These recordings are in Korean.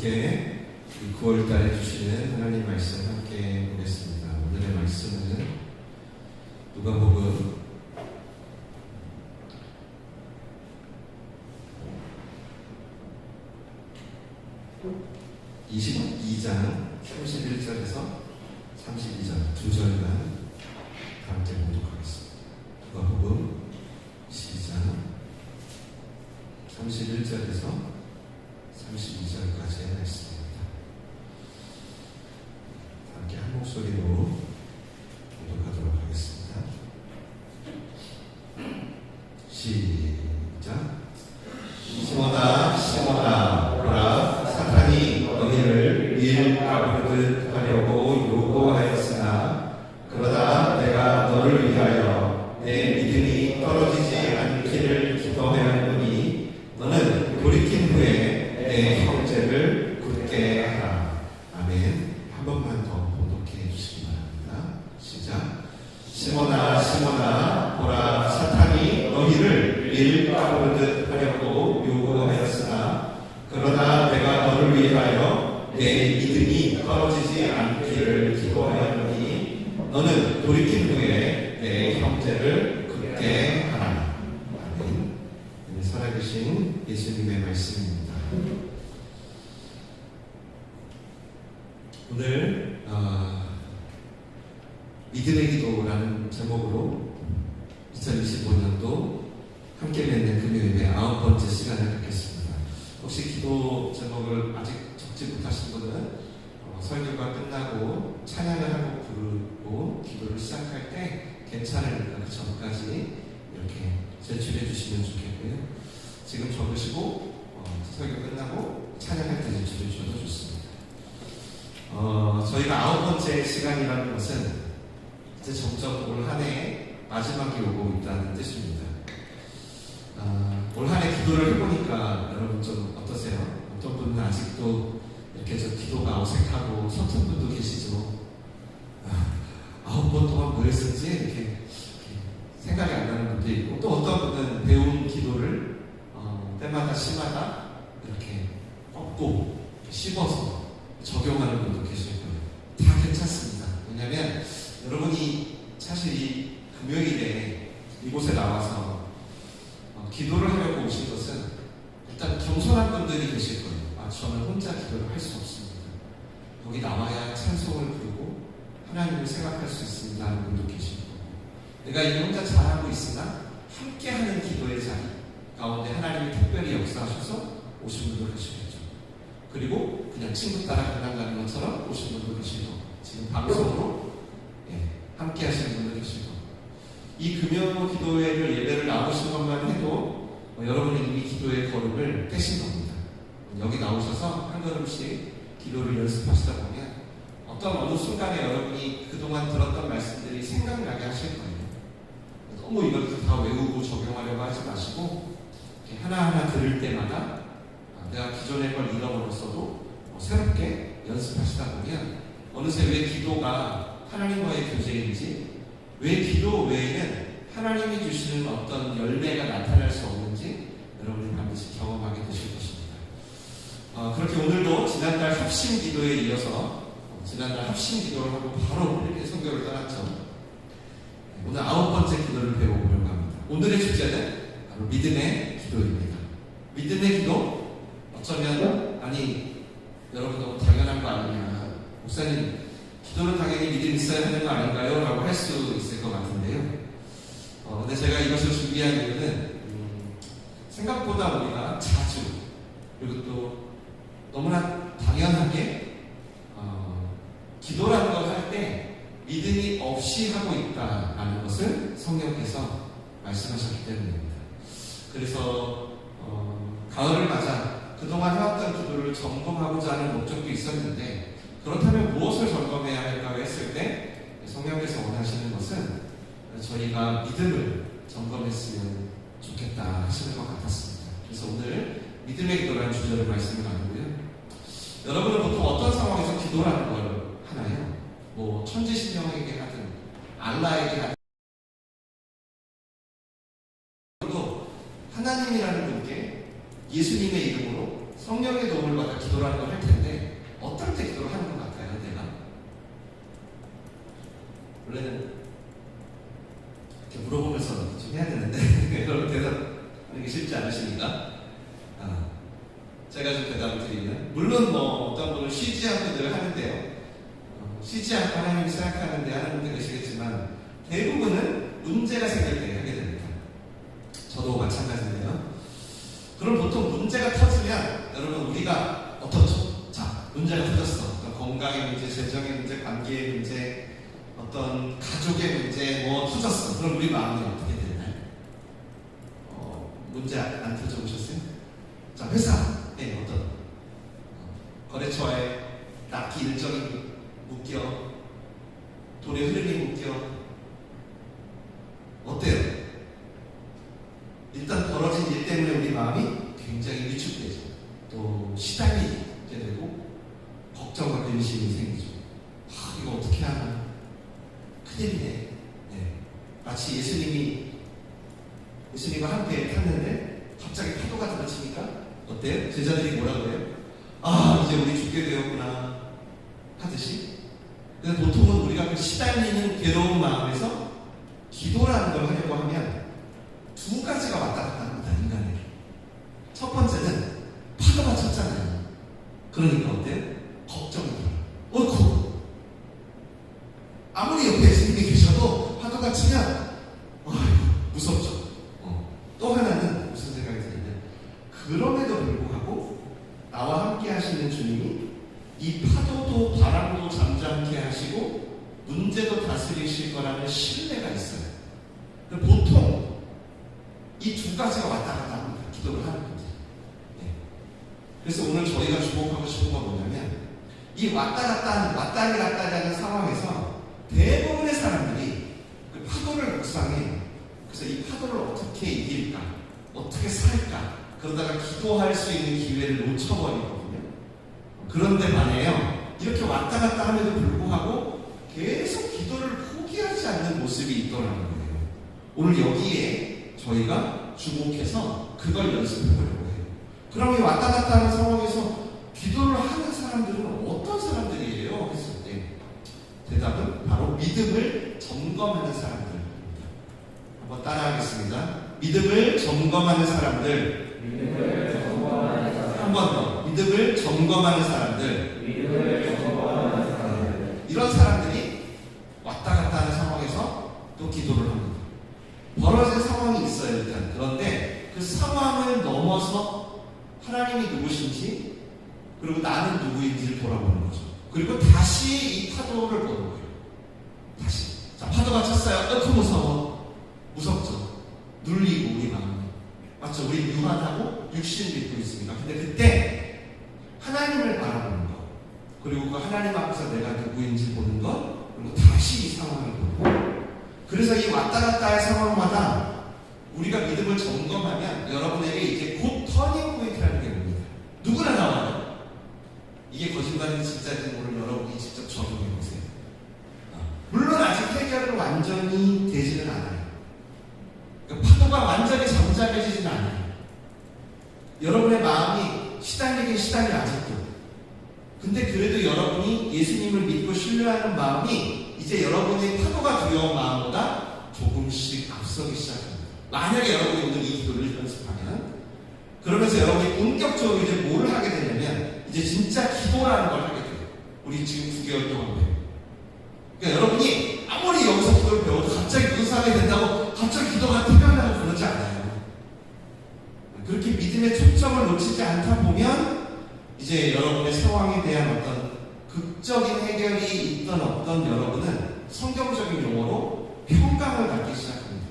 함께 9월달에 주시는 하나님 말씀 함께 보겠습니다. 오늘의 말씀은 누가복음 22장 31절에서 32절 두 절만 함께 보도록 하겠습니다. 누가복음 22장 31절에서 32절까지의 말씀입니다. 함께 한 목소리로 교독하도록 하겠습니다. 시작. 시몬아 시몬아 보라, 사탄이 너희를 밀 가루듯 하려고 요구하였으나 그러나 내가 너를 위하여 내 믿음이 떨어지지 않기를 기도하였노니 너는 돌이킨 후에 내 형제를 굳게 하라. 아멘. 한 번만 더 봉독해 주시기 바랍니다. 시작. 시몬아 시몬아 보라, 사탄이 너희를 밀 가루듯 하려고 요구하였으나 그러나 내가 너를 위하여 내 믿음이 떨어지지 않기를 기도하였노니 너는 돌이킨 후에 내 형제를 굳게 하라. 아멘. 살아계신 예수님의 말씀입니다. 오늘 믿음의 기도라는 제목으로 2025년도 함께 맺는 금요일의 9번째 시간을 갖겠습니다. 혹시 기도 제목을 아직 적지 못하신 분은 설교가 끝나고 찬양을 하고 부르고 기도를 시작할 때 괜찮으니까 그 전까지 이렇게 제출해 주시면 좋겠고요. 지금 적으시고 설교 끝나고 찬양할 때 제출해 주셔도 좋습니다. 저희가 9번째 시간이라는 것은 이제 점점 올 한 해 마지막이 오고 있다는 뜻입니다. 올 한 해 기도를 해보니까 여러분 좀 어떠세요? 어떤 분은 아직도 이렇게 저 기도가 어색하고 서툰 분도 계시죠. 9번 동안 뭐 했었지? 이렇게 생각이 안 나는 분도 있고, 또 어떤 분은 배운 기도를 때마다 시마다 이렇게 꺾고 씹어서 적용하는 분도 계실 거예요. 다 괜찮습니다. 왜냐하면 여러분이 사실 이 금요일에 이곳에 나와서 기도를 하려고 오신 것은 일단 겸손한 분들이 계실 거예요. 저는 혼자 기도를 할 수 없습니다. 여기 나와야 찬송을 부르고 하나님을 생각할 수 있습니다 하는 분도 계실 거고, 내가 이미 혼자 잘하고 있으나 함께하는 기도의 자리 가운데 하나님이 특별히 역사하셔서 오신 분도 계시겠죠. 그리고 그냥 친구 따라 그냥 가는 것처럼 오신 분도 계시고, 지금 방송으로 함께 하시는 분도 계시고, 이 금요 기도회를 예배를 나오신 것만 해도 여러분이 이미 기도의 걸음을 떼신 겁니다. 여기 나오셔서 한 걸음씩 기도를 연습하시다 보면 어느 순간에 여러분이 그동안 들었던 말씀들이 생각나게 하실 거예요. 너무 이걸 다 외우고 적용하려고 하지 마시고 하나하나 들을 때마다 내가 기존의 걸 잃어버렸어도 새롭게 연습하시다 보면 어느새 왜 기도가 하나님과의 교제인지, 왜 기도 외에는 하나님이 주시는 어떤 열매가 나타날 수 없는지 여러분이 반드시 경험하게 되실 것입니다. 그렇게 오늘도 지난달 합심 기도에 이어서 지난달 합심 기도를 하고 바로 이렇게 선교를 떠났죠. 오늘 9번째 기도를 배워보려고 합니다. 오늘의 주제는 바로 믿음의 기도입니다. 믿음의 기도? 어쩌면 여러분 너무 당연한 거 아니냐, 목사님 기도는 당연히 믿음이 있어야 하는 거 아닌가요? 라고 할 수 있을 것 같은데요. 근데 제가 이것을 준비한 이유는 생각보다 우리가 자주, 그리고 또 너무나 당연하게 기도라는 걸 할 때 믿음이 없이 하고 있다라는 것을 성령께서 말씀하셨기 때문입니다. 그래서 가을을 맞아 그동안 해왔던 기도를 점검하고자 하는 목적도 있었는데, 그렇다면 무엇을 점검해야 할까 했을 때 성령께서 원하시는 것은 저희가 믿음을 점검했으면 좋겠다 하시는 것 같았습니다. 그래서 오늘 믿음의 기도라는 주제로 말씀을 나누고요. 여러분은 보통 어떤 상황에서 기도라는 걸 하나요? 뭐 천지신령에게 하든 알라에게 하든 하나님이라는 분께 예수님의 이름으로 성령의 도움을 받아 기도라는 걸 할 텐데 어떨 때 기도를 하는 것 같아요, 내가? 원래는 이렇게 물어보면서 좀 해야 되는데 여러분 대답하는 게 쉽지 않으십니까? 제가 좀 대답을 드리면 물론 뭐 어떤 분은 쉬지 않고 늘 하는데요. 쉬지 않고 하나님을 생각하는데 하는 분들 계시겠지만 대부분은 문제가 생길 때 하게 됩니다. 저도 마찬가지인데요. 그럼 보통 문제가 터지면 여러분 우리가 어떻죠? 자, 문제가 터졌어. 어떤 건강의 문제, 재정의 문제, 관계의 문제, 어떤 가족의 문제 뭐 터졌어. 그럼 우리 마음이 어떻게 되나요? 문제 안 터져보셨어요? 자, 회사에 어떤 거래처에 납기 일정이 묶여, 돈의 흐름이 묶여. 어때요? 일단 벌어진 일 때문에 우리 마음이 굉장히 위축되죠. 또 시달리게 되고 걱정과 근심이 생기죠. 이거 어떻게 하나? 큰일이네. 네. 마치 예수님과 함께 탔는데 갑자기 파도가 들어치니까 어때요? 제자들이 뭐라고 해요? 이제 우리 죽게 되었구나 하듯이. 근데 보통은 우리가 그 시달리는 괴로운 마음에서 기도라는 걸 하려고 하면 두 가지가 왔다 갔다 합니다, 인간에게. 첫 번째는 파도가 쳤잖아요. 그러니까 어때요? 걱정이 들어요. 어이쿠! 아무리 옆에 예수님이 계셔도 파도가 치면 무섭죠. 또 하나는 무슨 생각이 드냐면 그럼에도 불구하고 나와 함께 하시는 주님이 이 파도도 바람도 잠잠케 하시고 문제도 다스리실 거라는 신뢰가 있어요. 보통 이 두 가지가 왔다 갔다 합니다. 기도를 하는 거죠. 네. 그래서 오늘 저희가 주목하고 싶은 건 뭐냐면 이 왔다리 갔다리 하는 상황에서 대부분의 사람들이 그 파도를 묵상해. 그래서 이 파도를 어떻게 이길까? 어떻게 살까? 그러다가 기도할 수 있는 기회를 놓쳐버리거든요. 그런데 말이에요. 이렇게 왔다 갔다 함에도 불구하고 계속 기도를 포기하지 않는 모습이 있더라는 거예요. 오늘 여기에 저희가 주목해서 그걸 연습해보려고 해요. 그럼 이 왔다 갔다 하는 상황에서 기도를 하는 사람들은 어떤 사람들이에요? 했을 때 대답은 바로 믿음을 점검하는 사람들입니다. 한번 따라하겠습니다. 믿음을 점검하는 사람들. 한 번 더. 믿음을 점검하는 사람들. 이런 사람들이 왔다 갔다 하는 상황에서 또 기도를 합니다. 벌어진 상황이 있어요, 일단. 그런데 그 상황을 넘어서 하나님이 누구신지 그리고 나는 누구인지를 돌아보는 거죠. 그리고 다시 이 파도를 보는 거예요. 다시. 자, 파도가 쳤어요. 무서워. 무섭죠. 눌리고 우리 마음이. 맞죠? 우리 유한하고 육신을 믿고 있습니다. 근데 그때 하나님을 바라보는 것, 그리고 그 하나님 앞에서 내가 누구인지 보는 것, 그리고 다시 이 상황을 보는 것. 그래서 이 왔다 갔다 할 상황마다 우리가 믿음을 점검하면 여러분에게 이제 곧 터닝 포인트라는 게 옵니다. 누구나 나와요. 이게 거짓말인지 진짜인지 오늘 여러분이 직접 적용해 보세요. 물론 아직 해결은 완전히 되지는 않아요. 그러니까 파도가 완전히 잠잠해지지는 않아요. 여러분의 마음이 시달리긴 시달려 아직도. 근데 그래도 여러분이 예수님을 믿고 신뢰하는 마음이 이제 여러분의 파도가 두려운 마음보다 조금씩 앞서기 시작합니다. 만약에 여러분이 오늘 이 기도를 연습하면, 그러면서 여러분이 본격적으로 이제 뭘 하게 되냐면 이제 진짜 기도라는 걸 하게 돼요. 우리 지금 9개월 동안 배워요. 그러니까 여러분이 아무리 여기서 기도를 배워도 갑자기 문사하게 된다고 갑자기 기도가 필요하다고 그러지 않아요. 그렇게 믿음의 초점을 놓치지 않다 보면 이제 여러분의 상황에 대한 어떤 극적인 해결이 있던 없던 여러분은 성경적인 용어로 평강을 갖기 시작합니다.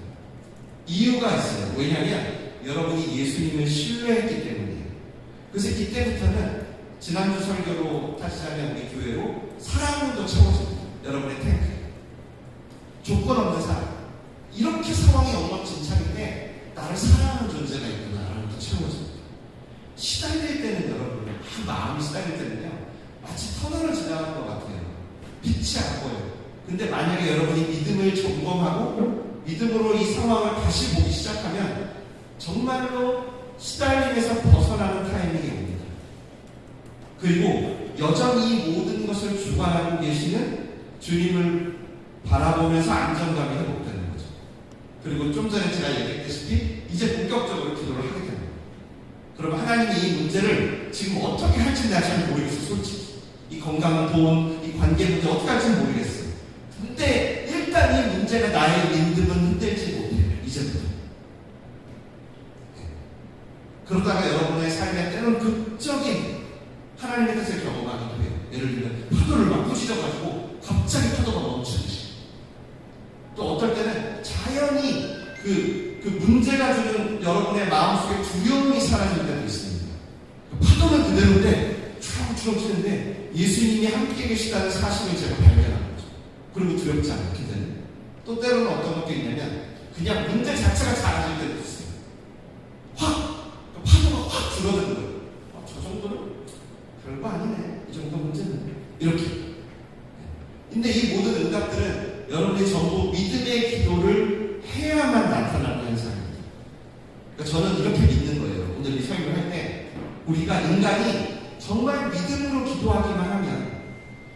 이유가 있어요. 왜냐하면 여러분이 예수님을 신뢰했기 때문이에요. 그래서 이때부터는 지난주 설교로 타시자면 우리 교회로 사랑으로 채워집니다. 여러분의 탱크. 조건 없는 사랑. 이렇게 상황이 엉망진창인데 나를 사랑하는 존재가 있구나라는 걸 채워집니다. 시달릴 때는 여러분, 마음이 시달릴 때는요, 마치 터널을 지나가는 것 같아요. 빛이 안 보여요. 근데 만약에 여러분이 믿음을 점검하고 믿음으로 이 상황을 다시 보기 시작하면 정말로 시달림에서 벗어나는 타이밍이 옵니다. 그리고 여전히 모든 것을 주관하고 계시는 주님을 바라보면서 안정감이 회복되는 거죠. 그리고 좀 전에 제가 얘기했다시피 이제 본격적으로 기도를 하게 됩니다. 그러면 하나님이 이 문제를 지금 어떻게 할지 내가 잘 모르겠어, 솔직히. 이 건강, 돈, 이 관계 문제 어떻게 할지 모르겠어요. 근데 일단 이 문제가 나의 믿음은 흔들지 못해요, 이제부터. 그러다가 여러분의 삶에 때로는 극적인 하나님의 뜻을 경험하기도 해요. 예를 들면 파도를 막 부딪혀가지고 갑자기 파도가 멈추듯이. 또 어떨 때는 자연히 그 문제가 주는 여러분의 마음속에 두려움이 사라질 때도 있습니다. 파도는 그대로인데 주렁주렁 치는데 예수님이 함께 계시다는 사실을 제가 발견한 거죠. 그리고 두렵지 않게 되는. 또 때로는 어떤 것도 있냐면 그냥 문제 자체가 작아질 때도 있어요. 파도가 확 줄어드는 거예요. 저 정도는 별거 아니네. 이 정도 문제는. 이렇게. 근데 이 모든 응답들은 여러분이 전부 믿음의 기도를 해야만 나타나는 현상입니다. 그러니까 저는 이렇게 믿는 거예요. 오늘 이 설교를 할 때 우리가 인간이 정말 믿음으로 기도하기만 하면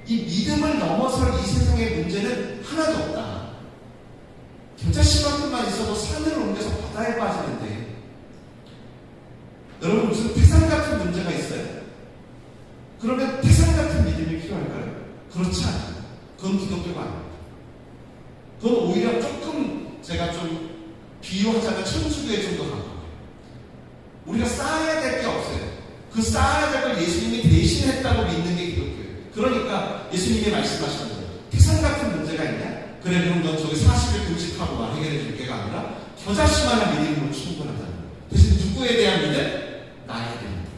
이 믿음을 넘어설 이 세상의 문제는 하나도 없다. 겨자씨만큼만 있어도 산을 옮겨서 바다에 빠지는데 여러분 무슨 태산 같은 문제가 있어요? 그러면 태산 같은 믿음이 필요할까요? 그렇지 않아요. 그건 기독교가 아닙니다. 그건 오히려 조금 제가 좀 비유하자면 천주교에 좀 더 가까워요. 우리가 쌓아야 될 게 없어요. 그 쌓아야 될 걸 예수님이 대신했다고 믿는 게 기독교예요. 그러니까 예수님이 말씀하시는 거예요. 태산 같은 문제가 있냐? 그래 그럼 넌 저기 40일 금식하고만 해결해 줄 게가 아니라 겨자씨만한 믿음으로 충분하다는 거예요. 대신 누구에 대한 믿음? 나에 대한 믿음.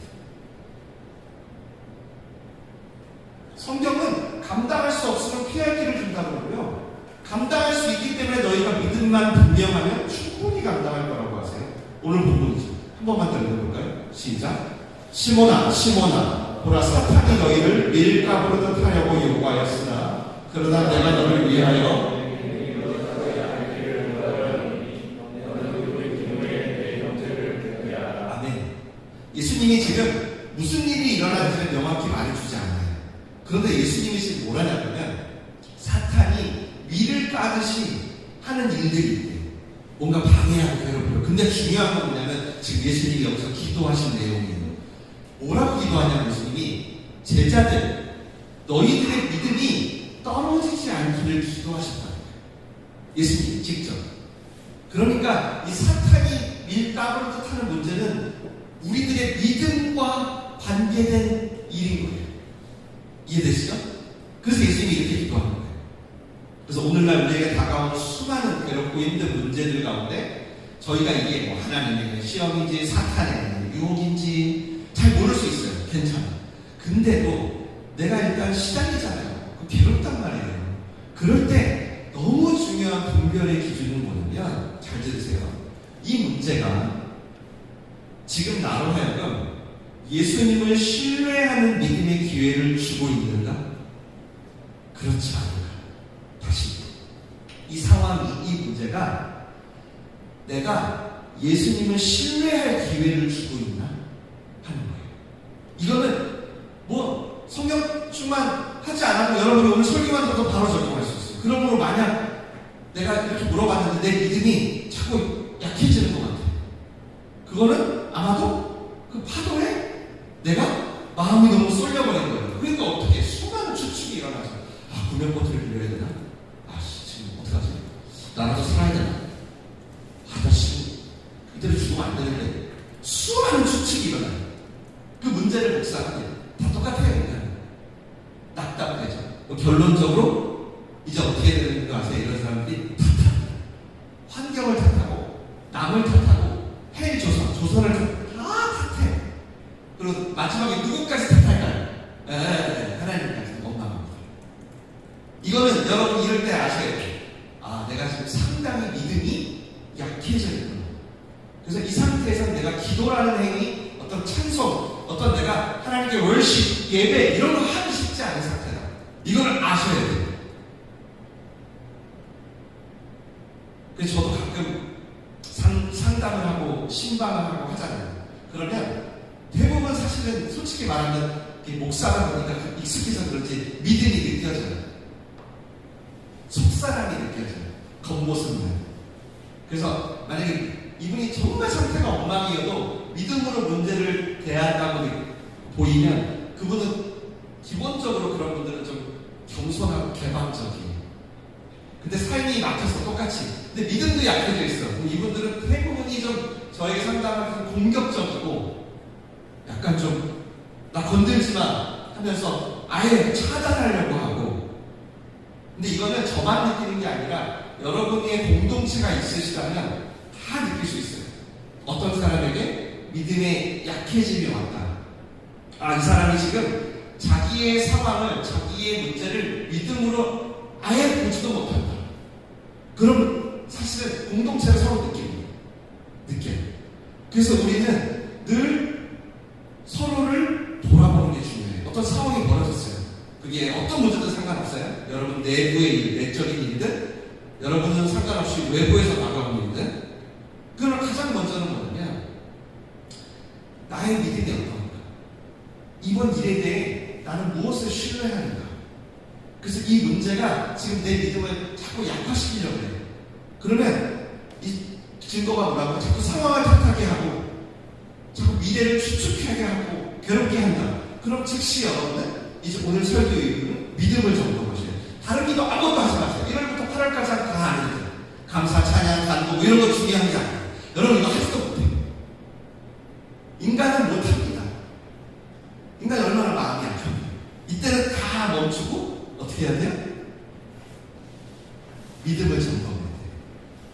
성경은 감당할 수 없으면 피할 길을 준다고 하고요. 감당할 수 있기 때문에 너희가 믿음만 분명하면 충분히 감당할 거라고 하세요. 오늘 본문이죠. 한 번만 더 읽어볼까요? 시작. 시몬아 시몬아 보라 사탄이 너희를 밀가부로 뜻하려고 요구하였으나 그러나 내가 너를 위하여 아멘. 예수님이 지금 무슨 일이 일어나는지는 명확히 말해주지 않아요. 그런데 예수님이 지금 뭐라냐면 사탄이 밀을 까듯이 하는 일들이 있대요. 뭔가 방해하고 괴롭혀요. 근데 중요한 건 뭐냐면 지금 예수님이 여기서 기도하신 내용이에요. 뭐라고 기도하냐면 예수님이 제자들 너희들의 믿음이 떨어지지 않기를 기도하셨다. 예수님이 직접. 그러니까 이 사탄이 밀가부로 뜻하는 문제는 우리들의 믿음과 관계된 일인 거예요. 이해되시죠? 그래서 예수님이 이렇게 기도하는 거예요. 그래서 오늘날 우리에게 다가온 수많은 괴롭고 힘든 문제들 가운데 저희가 이게 뭐 하나님의 시험인지 사탄의 유혹인지 잘 모를 수 있어요. 괜찮아. 근데도 내가 일단 시달리잖아요. 괴롭단 말이에요. 그럴 때 너무 중요한 분별의 기준은 뭐냐면 잘 들으세요. 이 문제가 지금 나로 하여금 예수님을 신뢰하는 믿음의 기회를 주고 있는가? 그렇지 않은가? 다시 이 상황이 이 문제가 내가 예수님을 신뢰할 기회를 주고 있나? 하는 거예요. 이거는 뭐 성경충만 하지 않아도 여러분이 오늘 설교만 들어도 바로 적용할 수 있어요. 그러므로 만약 내가 이렇게 물어봤는데 내 믿음이 자꾸 약해지는 것 같아. 그거는 아마도 그 파도에 내가 마음이 너무 쏠려버린 거예요. 그러니까 어떻게 수많은 추측이 일어나서 구명보트를 빌려야 되나? 지금 어떡하지? 나라도 살아야 되나? 나 지금 이대로 죽으면 안 되는데 수많은 추측이 일어나요. 그 문제를 묵상하면 다 똑같아요. 그냥 낙담되죠. 결론적으로 이제 어떻게 되는 거 아세요? 이런 사람들이 탓합니다. 환경을 탓하고 남을 탓하고 해일 조선을 다 탓해. 그리고 마지막에 누구까지 탓할까요? 하나님까지 원망합니다. 이거는 여러분 이럴 때 아셔야 돼요. 내가 지금 상당히 믿음이 약해져 있구나. 그래서 이 상태에서 내가 기도라는 행위, 어떤 찬송, 어떤 내가 하나님께 월십, 예배 이런 거 하기 쉽지 않은 상태다. 이거를 아셔야 돼요. 그래서 저도 가끔 상담을 하고 신방을 하고 하잖아요. 그러면 대부분 사실은 솔직히 말하면 목사다 보니까 익숙해서 그런지 믿음이 느껴져요. 속사람이 느껴져요. 겉모습만. 그래서 만약에 이분이 정말 상태가 엉망이어도 믿음으로 문제를 대한다고 보이면 그분은 기본적으로 그런 분들은 좀 겸손하고 개방적이에요. 근데 삶이 막혀서 똑같이. 근데 믿음도 약해져 있어. 그럼 이분들은 대부분이 좀 저에게 상담하면서 공격적이고 약간 좀 나 건들지 마 하면서 아예 차단하려고 하고. 근데 이거는 저만 느끼는 게 아니라 여러분의 공동체가 있으시다면 다 느낄 수 있어요. 어떤 사람에게 믿음의 약해짐이 왔다. 아, 이 사람이 지금 자기의 상황을, 자기의 문제를 믿음으로 아예 보지도 못한다. 그럼 사실은 공동체를 서로 느껴요. 그래서 우리는 늘 서로를 돌아보는 게 중요해요. 어떤 상황이 벌어졌어요. 그게 어떤 문제든 상관없어요. 여러분 내부의 일, 내적인 일이든 여러분은 상관없이 외부에서 다가오는 일이든 그러나 가장 먼저는 뭐냐면 나의 믿음이 어떤가? 이번 일에 대해 나는 무엇을 신뢰하는가? 그래서 이 문제가 지금 내 믿음을 자꾸 약화시키려고 해요. 그러면 이 증거가 뭐라고? 자꾸 상황을 탓하게 하고 자꾸 미래를 추측하게 하고 괴롭게 한다. 그럼 즉시 여러분은 이제 오늘 설교의 이유는 믿음을 점검하셔요. 다른 기도 아무것도 하지 마세요. 1월부터 8월까지 다 안 해도 돼요. 감사, 찬양, 간구 뭐 이런 거 중요한 게 아니에요. 여러분 이거 할 수도 못해요. 인간은 못합니다. 인간이 얼마나 마음이 약합니다. 이때는 다 멈추고 어떻게 해야 돼요? 믿음을 점검해야 돼요.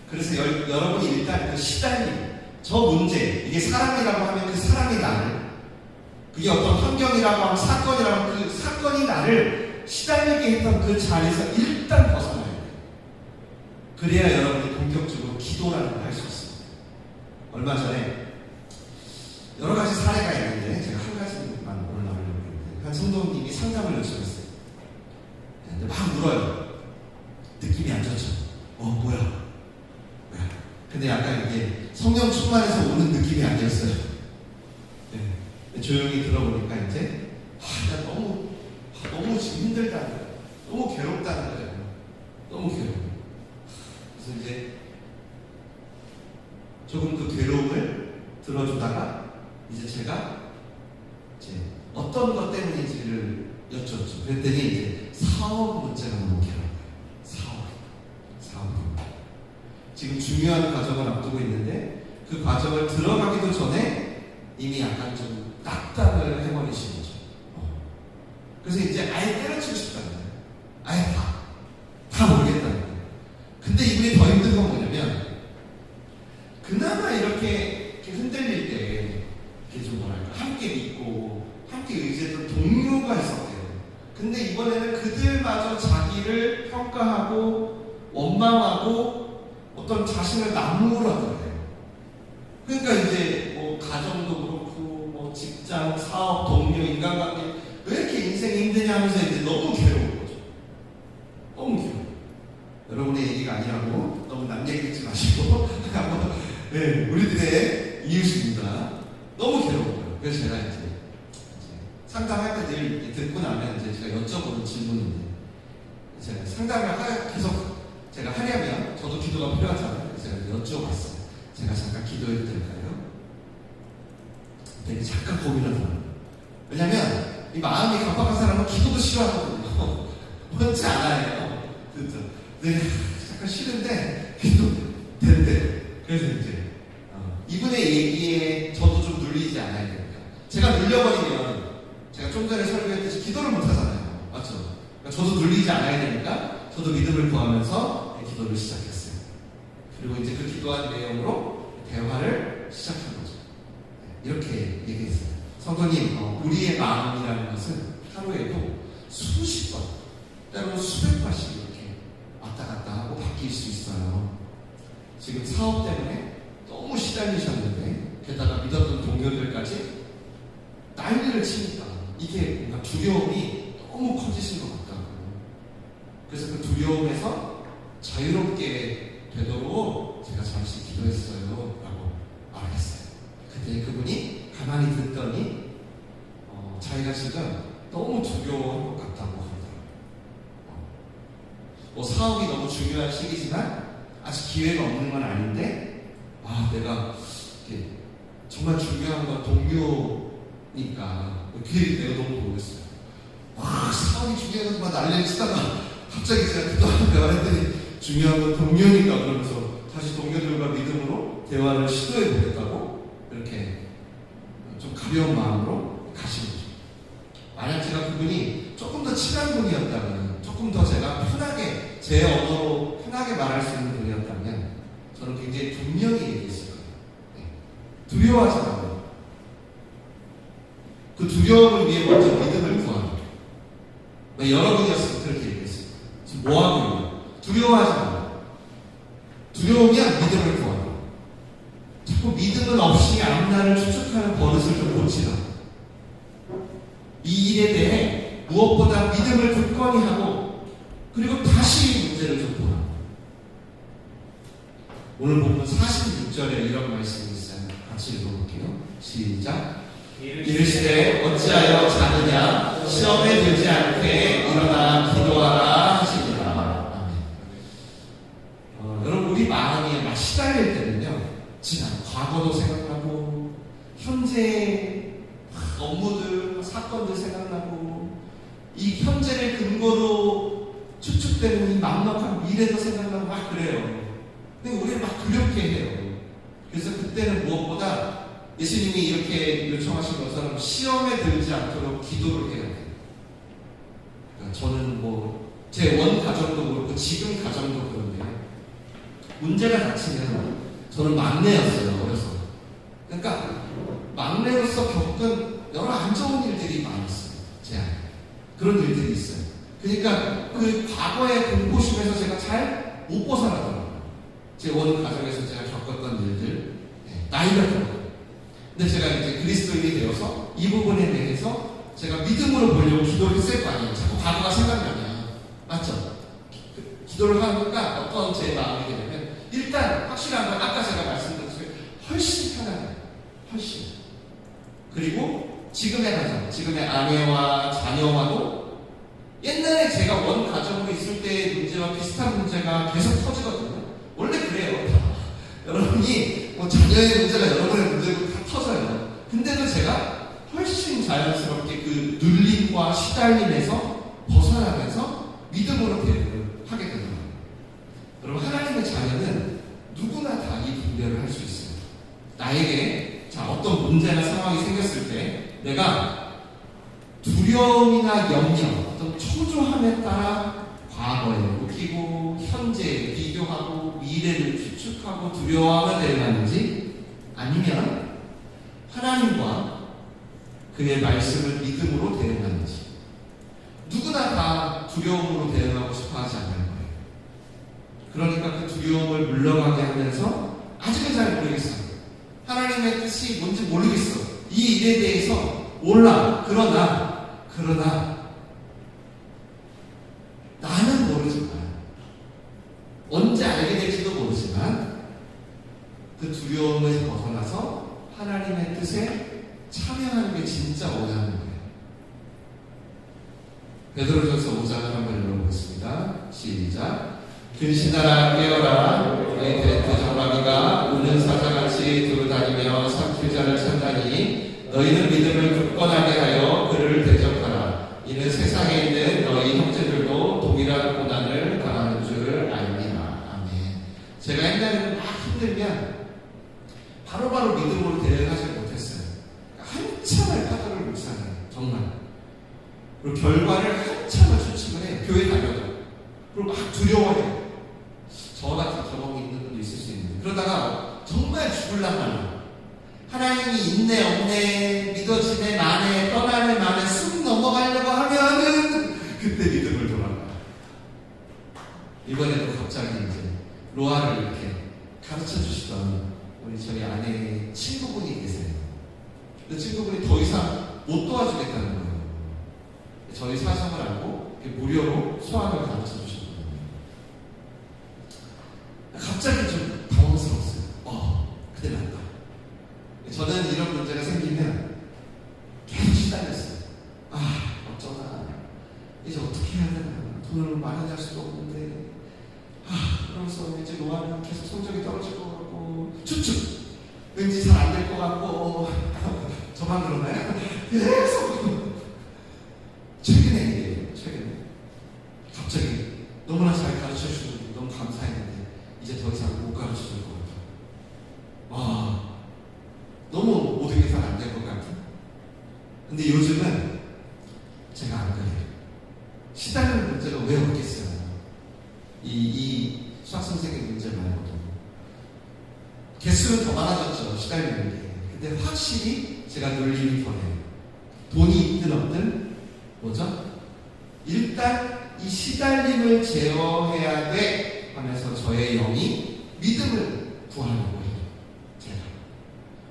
그래서 여러분이 일단 그 시달림, 저 문제, 이게 사람이라고 하면 그 사람이 나를, 그게 어떤 환경이라고 하면 사건이라고 하면 그 사건이 나를 시달리게 했던 그 자리에서 일단 벗어나야 돼요. 그래야 여러분이 본격적으로 기도라는 걸 할 수 있습니다. 얼마 전에 여러 가지 사례가 있는데 제가 한 가지만 오늘 나누려고 했는데 한 성도님이 상담을 요청했어요. 근데 막 울어요. 느낌이 안 좋죠. 뭐야. 근데 약간 이게 성령 충만해서 오는 느낌이 아니었어요. 네. 조용히 들어보니까 이제 나 너무 지금 힘들다는 거예요. 너무 괴롭다는 거예요. 너무 괴로워. 그래서 이제 조금 그 괴로움을 들어주다가 이제 제가 어떤 것 때문인지를 여쭈었죠. 그랬더니 이제 사업 문제가 너무 괴로워요. 사업. 지금 중요한 과정을 앞두고 있는데 그 과정을 들어가기도 전에 이미 약간 좀 낙담을 해버리신 거죠. 그래서 이제 아예 때려치고 싶다는 거예요. 아예 다 모르겠다는 거예요. 근데 이분이 더 힘든 건 뭐냐면 그나마 이렇게 흔들릴 때 이렇게 좀 뭐랄까 함께 믿고 함께 의지했던 동료가 있었대요. 근데 이번에는 그들마저 자기를 평가하고 원망하고 어떤 자신을 나무라더래요. 그러니까 이제 뭐 가정도 그렇고 뭐 직장, 사업, 동료, 인간관계 왜 이렇게 인생이 힘드냐 하면서 이제 너무 괴로운 거죠. 너무 괴로워. 여러분의 얘기가 아니라고 너무 남 얘기 듣지 마시고 네, 우리들의 이웃입니다. 너운 거예요. 그래서 제가 이제 상담할 때 늘 듣고 나면 이제 제가 여쭤보는 질문인데 제가 상담을 계속 제가 하려면 저도 기도가 필요하잖아요. 그래서 제가 여쭤봤어요. 제가 잠깐 기도해도 될까요? 되게 잠깐 고민을 해요. 왜냐면 이 마음이 갑박한 사람은 기도도 싫어하거든요. 뭔지 알아요. 그렇죠. 네, 잠깐 싫은데 기도 된대. 그래서 이제 이분의 얘기에 저도 좀 눌리지 않아야 됩니다. 제가 눌려버리면 제가 좀 전에 설교했듯이 기도를 못 하잖아요. 맞죠? 그러니까 저도 눌리지 않아야 되니까 저도 믿음을 구하면서 기도를 시작했어요. 그리고 이제 그 기도한 내용으로 대화를 시작한 거죠. 이렇게 얘기했어요. 성도님, 우리의 마음이라는 것은 하루에도 수십 번, 때로는 수백 번씩 이렇게 왔다 갔다 하고 바뀔 수 있어요. 지금 사업 때문에 너무 시달리셨는데 게다가 믿었던 동료들까지 난리를 치니까 이게 뭔가 두려움이 너무 커지신 것 같다고. 그래서 그 두려움에서 자유롭게 되도록 제가 잠시 기도했어요 라고 말했어요. 그때 그분이 가만히 듣더니 자기가 지금 너무 두려워할 것 같다고 하더라고요. 사업이 너무 중요한 시기지만 아직 기회가 없는 건 아닌데, 내가 정말 중요한 건 동료니까 그게 내가 너무 모르겠어요. 사업이 중요해서 막 난리를 치다가 갑자기 제가 그동안 말했더니 중요한 건 동료니까 그러면서 다시 동료들과 믿음으로 대화를 시도해 보겠다고 이렇게 좀 가벼운 마음으로 가시는 거죠. 만약 제가 그분이 조금 더 친한 분이었다면, 조금 더 제가 편하게 제 언어로 편하게 말할 수 있는 분이었다면 저는 굉장히 분명히 얘기했을 거예요. 두려워하지 말아요. 그 두려움을 위해 먼저 믿음을 구하라. 여러분이었으면 그렇게 얘기했어요. 지금 뭐하고 있냐? 두려워하지 말아요. 두려우면 믿음을 구하라. 자꾸 믿음은 없이 앞날을 추측하는 버릇을 좀 고치라. 이 일에 대해 무엇보다 믿음을 굳건히 하고, 그리고 다시 문제를 좀 보라. 오늘 보면 46절에 이런 말씀이 있어요. 같이 읽어볼게요. 시작. 이르시되 어찌하여 자느냐, 시험에 들지 않게 일어나 기도하라 하시니라. 여러분, 우리 마음이 막 시달릴 때는요, 지난 과거도 생각나고 현재 업무들, 사건들 생각나고, 이 현재를 근거로 추측되는 이 막막한 미래도 생각나고 막 그래요. 근데 우리를 막 두렵게 해요. 그래서 그때는 무엇보다 예수님이 이렇게 요청하신 것처럼 시험에 들지 않도록 기도를 해야 돼요. 그러니까 저는 제 원 가정도 그렇고 지금 가정도 그런데, 문제가 닥치면 저는 막내였어요, 어려서. 그러니까 막내로서 겪은 여러 안 좋은 일들이 많았어요, 제 안에. 그런 일들이 있어요. 그러니까 그 과거의 공포심에서 제가 잘 못 벗어나더라고요. 제 원 가정에서 제가 겪었던 일들, 나이가 들어요. 근데 제가 이제 그리스도인이 되어서 이 부분에 대해서 제가 믿음으로 보려고 기도를 했을 거 아니에요. 자꾸 과거가 생각나면. 맞죠? 기도를 하니까 어떤 제 마음이 되냐면, 일단 확실한 건 아까 제가 말씀드렸듯이 훨씬 편안해요. 훨씬. 그리고 지금의 가정, 지금의 아내와 자녀와도 옛날에 제가 원 가정으로 있을 때의 문제와 비슷한 문제가 계속 터지거든요. 원래 그래요. 다. 여러분이 자녀의 문제가 여러분의 문제고 다 터져요. 근데도 제가 훨씬 자연스럽게 그 눌림과 시달림에서 벗어나면서 믿음으로 대응을 하게 되더라고요. 여러분, 하나님의 자녀는 누구나 다 이 분별을 할 수 있어요. 나에게 어떤 문제나 상황이 생겼을 때 내가 두려움이나 염려, 어떤 초조함에 따라 과거에 웃기고 현재에 비교하고 미래를 추측하고 두려워하며 대응하는지, 아니면 하나님과 그의 말씀을 믿음으로 대응하는지. 누구나 다 두려움으로 대응하고 싶어 하지 않는 거예요. 그러니까 그 두려움을 물러가게 하면서, 아직은 잘 모르겠어요, 하나님의 뜻이 뭔지 모르겠어, 이 일에 대해서 몰라, 그러나 나는 모르지만, 언제 알게 될지도 모르지만 그 두려움에서 벗어나서 하나님의 뜻에 참여하는 게 진짜 원하는 거예요. 베드로전서 5장을 한번 읽어보겠습니다. 시작. 근신하라, 깨어라. 너희 대트 정마비가 우는 사자같이 두루다니며 삼킬 자를 찾나니 너희는 믿음을 굳건하게 하여 그를 대적하라. 이는 세상에 있는 너희 형제들도 동일한 고난을 당하는 줄 알미라. 아멘. 제가 옛날에는 막 힘들면 바로바로 믿음으로 대응하지 못했어요. 한참을 파도를 묵상해요. 정말. 그리고 결과를 한참을 추측을 해요. 교회 다녀도. 그리고 막 두려워해요. 저 같은 경험이 있는 분도 있을 수 있는데, 그러다가 정말 죽을란 말로 하나님이 있네 없네, 믿어지네 마네, 떠나네 마네 쑥 넘어가려고 하면은 그때 믿음을 돌아가요. 이번에도 갑자기 이제 로아를 이렇게 가르쳐 주시던 우리 저희 아내의 친구분이 계세요. 그 친구분이 더 이상 못 도와주겠다는 거예요. 저희 사정을 알고 무료로 수학을 가르쳐 주셨거든요. 갑자기 좀 당황스러웠어요. 큰일 났다. 저는 이런 문제가 생기면 계속 시달렸어요. 저만 그런가요? 계속 최근에 일이에요. 최근에 갑자기 너무나 잘 가르쳐 주시고 너무 감사했는데 이제 더 이상 못 가르쳐 줄 것 같아요. 와, 너무 모든 게 잘 안 될 것 같은. 근데 요즘은 제가 안 그래요. 시달리는 문제가 왜 없겠어요? 이 수학 선생님 문제 말고도 개수는 더 많아졌죠. 시달리는 게. 근데 확실히 제가 놀림이 덜해요. 돈이 있든 없든 뭐죠? 일단 이 시달림을 제어해야 돼 하면서 저의 영이 믿음을 구하려고 해요. 제가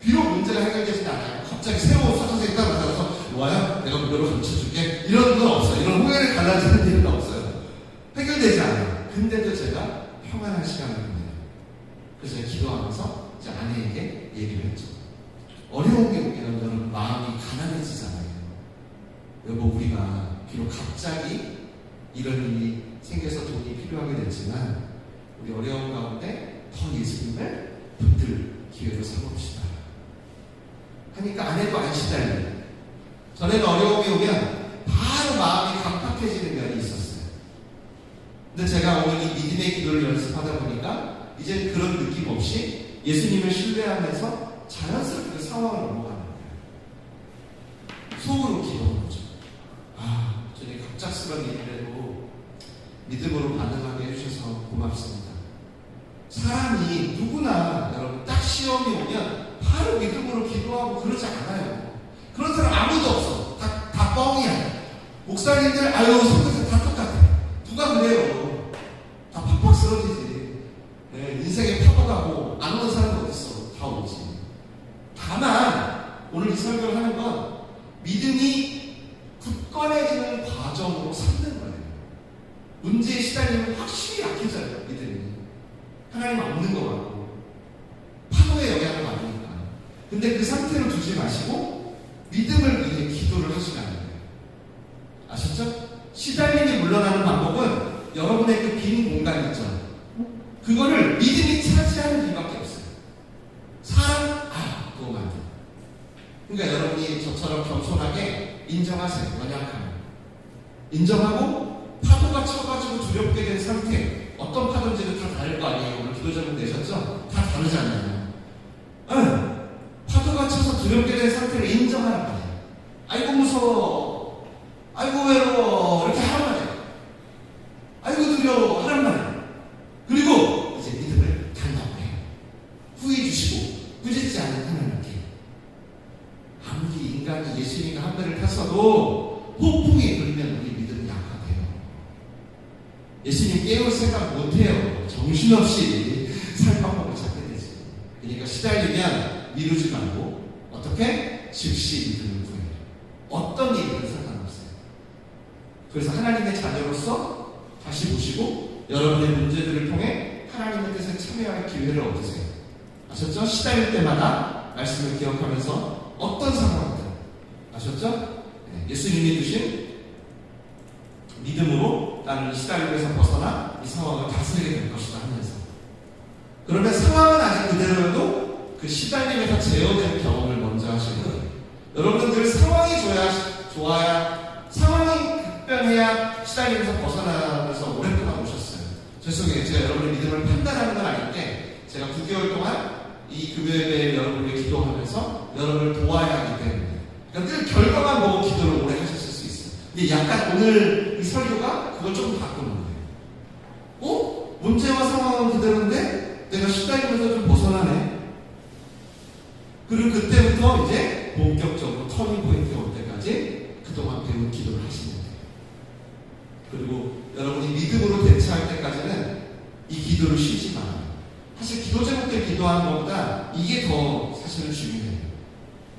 비록 문제가 해결되지는 않아요. 갑자기 새로운 수학 선생님 따로 나타나서 와요? 내가 무료로 가르쳐줄게. 이런 건 없어요. 이런 후회를 갈라지는 일은 없어요. 해결되지 않아요. 근데도 제가 평안한 시간을 보내요. 그래서 제가 기도하면서 이제 아내에게 얘기를 했죠. 어려운 게 오면 저는 마음이 가난해지잖아요. 여보, 우리가 비록 갑자기 이런 일이 생겨서 돈이 필요하게 됐지만 우리 어려운 가운데 더 예수님을 붙들 기회로 삼읍시다 하니까 아내도 안 시달려요. 전에는 어려움이 오면 바로 마음이 강팍해지는 면이 있었어요. 근데 제가 오늘 이 믿음의 기도를 연습하다 보니까 이제 그런 느낌 없이 예수님을 신뢰하면서 자연스럽게 그 상황을 넘어가는 거예요. 속으로 기도하는 거죠. 아, 저희 갑작스러운 일이라도 믿음으로 반응하게 해주셔서 고맙습니다. 사람이 누구나 여러분 딱 시험이 오면 바로 믿음으로 기도하고 그러지 않아요. 그런 사람 아무도 없어. 다 뻥이야. 목사님들 아유 성경에서 다 똑같아. 누가 그래요? 다 팍팍 쓰러지지. 네, 인생에 파고가고 안 오는 사람은 어딨어? 다 오지. 다만 오늘 이 설교를 하는 건 믿음이 굳건해지는 과정으로 삼는 거예요. 문제에 시달리면 확실히 약해져요. 믿음이 하나님 없는 것 같고 파도에 영향을 받으니까. 근데 그 상태로 두지 마시고 믿음을 위해 기도를 하시라는 거예요. 아셨죠? 시달림이 물러나는 방법은 여러분의 그 빈 공간 있죠. 그거를 믿음이 차지하는 길밖에 없어요. 사람, 그거만 돼. 그러니까 여러분이 저처럼 겸손하게 인정하세요. 연약함을. 인정하고 파도가 쳐가지고 두렵게 된 상태. 어떤 파도인지는 다 다를 거 아니에요. 오늘 기도 제목 내셨죠? 다 다르잖아요. 파도가 쳐서 두렵게 된 상태를 인정하란 말이에요. 아이고 무서워. 아이고 외로워. 이렇게 하란 말이에요. 아이고 두려워. 하란 말이에요. 그리고 이제 믿음을 단답해요. 후회 주시고 꾸짖지 않는 하나님께. 아무리 인간이 예수님과 한 배를 탔어도 폭풍이 불면 우리 믿음이 약화돼요. 예수님 깨울 생각 못해요. 정신없이 살 방법을 찾게 되지. 그러니까 시달리면 미루지 말고 어떻게? 즉시 믿음을 구해요. 어떤 일이든 상관없어요. 그래서 하나님의 자녀로서 다시 보시고 여러분의 문제들을 통해 하나님의 뜻에 참여할 기회를 얻으세요. 아셨죠? 시달릴 때마다 말씀을 기억하면서 어떤 상황이든 아셨죠? 예수님이 주신 믿음으로 나는 시달림에서 벗어나 이 상황을 다스리게 될 것이다 하면서 그러면 상황은 아직 그대로여도 그 시달림에서 제어된 경험을 먼저 하시는 거예요. 여러분들 상황이 좋아야 상황이 급변해야 시달림에서 벗어나면서 오랫동안 오셨어요. 죄송해요. 제가 여러분의 믿음을 판단하는 건 아닌데 제가 9개월 동안 이 금요일에 여러분을 기도하면서 여러분을 도와야 하기 때문에 그러니까 늘 결과만 보고 기도를 오래 하셨을 수 있어요. 근데 약간 오늘 이 설교가 그걸 조금 바꾸는 거예요. 문제와 상황은 그대로인데 내가 시달리면서 좀 벗어나네. 그리고 그때부터 이제 본격적으로 터닝 포인트가 올 때까지 그동안 배운 기도를 하시면 돼요. 그리고 여러분이 믿음으로 대처할 때까지는 이 기도를 쉬지 말아요. 사실 기도 제목들 기도하는 것보다 이게 더 사실은 중요해요.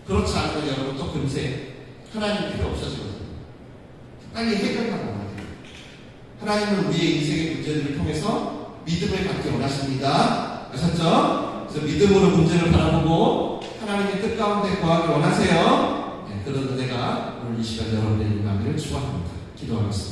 그렇지 않으면 여러분 또 금세 하나님 필요 없어지거든요. 빨리 해결만 원하세요. 하나님은 우리의 인생의 문제들을 통해서 믿음을 갖기 원하십니다. 아셨죠? 그래서 믿음으로 문제를 바라보고 하나님의 뜻 가운데 거하기 원하세요. 그런 은혜가 오늘 이 시간 여러분의 임하기를 축원합니다. 기도하겠습니다.